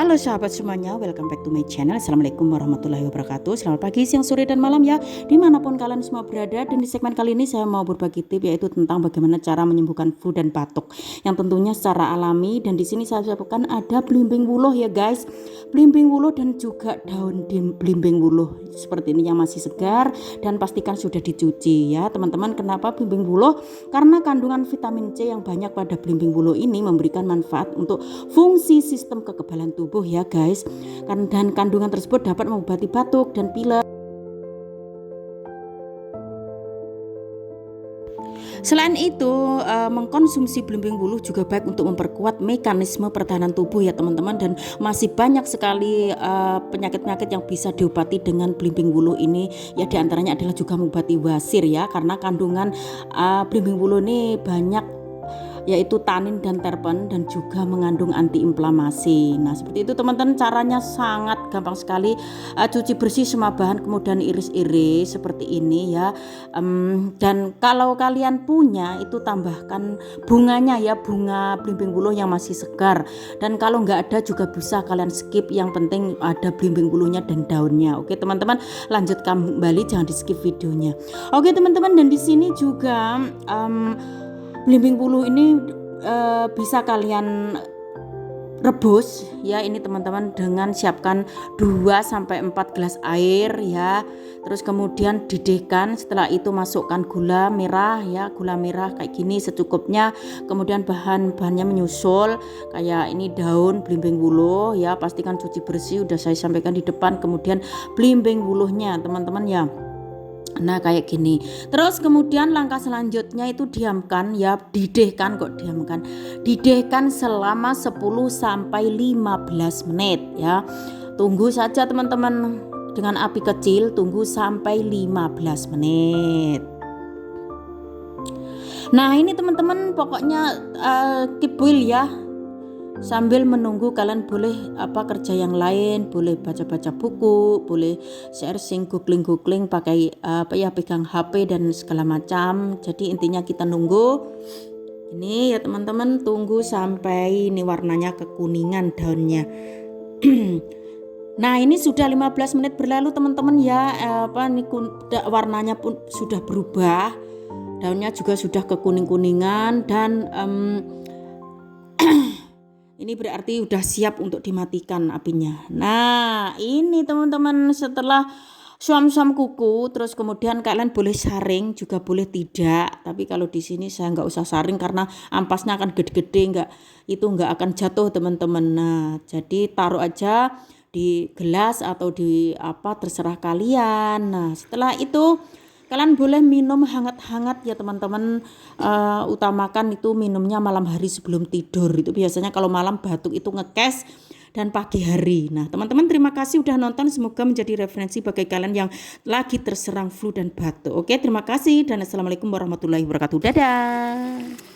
Halo sahabat semuanya, welcome back to my channel. Assalamualaikum warahmatullahi wabarakatuh. Selamat pagi, siang, sore, dan malam ya, dimanapun kalian semua berada. Dan di segmen kali ini saya mau berbagi tip, yaitu tentang bagaimana cara menyembuhkan flu dan batuk yang tentunya secara alami. Dan di sini saya siapkan ada belimbing wuluh ya guys, belimbing wuluh dan juga daun belimbing wuluh seperti ini yang masih segar, dan pastikan sudah dicuci ya teman-teman. Kenapa belimbing wuluh? Karena kandungan vitamin C yang banyak pada belimbing wuluh ini memberikan manfaat untuk fungsi sistem kekebalan tubuh ya guys, dan kandungan tersebut dapat mengobati batuk dan pilek. Selain itu, mengkonsumsi belimbing wuluh juga baik untuk memperkuat mekanisme pertahanan tubuh ya teman-teman, dan masih banyak sekali penyakit-penyakit yang bisa diobati dengan belimbing wuluh ini ya, diantaranya adalah juga mengobati wasir ya, karena kandungan belimbing wuluh ini banyak yaitu tanin dan terpen, dan juga mengandung antiinflamasi. Nah seperti itu teman-teman, caranya sangat gampang sekali. Cuci bersih semua bahan, kemudian iris-iris seperti ini ya. Dan kalau kalian punya itu tambahkan bunganya ya, bunga belimbing wuluh yang masih segar. Dan kalau nggak ada juga bisa kalian skip, yang penting ada belimbing wuluhnya dan daunnya. Oke teman-teman, lanjut kembali, jangan di skip videonya. Oke teman-teman, dan di sini juga belimbing wuluh ini bisa kalian rebus ya ini teman-teman, dengan siapkan 2-4 gelas air ya. Terus kemudian didihkan, setelah itu masukkan gula merah ya, gula merah kayak gini secukupnya. Kemudian bahan-bahannya menyusul kayak ini, daun belimbing wuluh ya, pastikan cuci bersih, udah saya sampaikan di depan. Kemudian belimbing wuluhnya teman-teman ya. Nah kayak gini. Terus kemudian langkah selanjutnya itu diamkan ya, didihkan didihkan selama 10-15 menit ya. Tunggu saja teman-teman dengan api kecil, tunggu sampai 15 menit. Nah ini teman-teman, pokoknya keep boil ya. Sambil menunggu kalian boleh kerja yang lain, boleh baca-baca buku, boleh searching, googling pakai pegang HP dan segala macam. Jadi intinya kita nunggu ini ya teman-teman, tunggu sampai ini warnanya kekuningan daunnya. Nah ini sudah 15 menit berlalu teman-teman ya, warnanya pun sudah berubah, daunnya juga sudah kekuning-kuningan, dan ini berarti udah siap untuk dimatikan apinya. Nah ini teman-teman, setelah suam-suam kuku, terus kemudian kalian boleh saring juga boleh tidak. Tapi kalau di sini saya nggak usah saring karena ampasnya akan gede-gede, nggak akan jatuh teman-teman. Nah jadi taruh aja di gelas atau di terserah kalian. Nah setelah itu kalian boleh minum hangat-hangat ya teman-teman. Utamakan itu minumnya malam hari sebelum tidur. Itu biasanya kalau malam batuk itu ngekes, dan pagi hari. Nah teman-teman, terima kasih udah nonton. Semoga menjadi referensi bagi kalian yang lagi terserang flu dan batuk. Oke, terima kasih dan assalamualaikum warahmatullahi wabarakatuh. Dadah.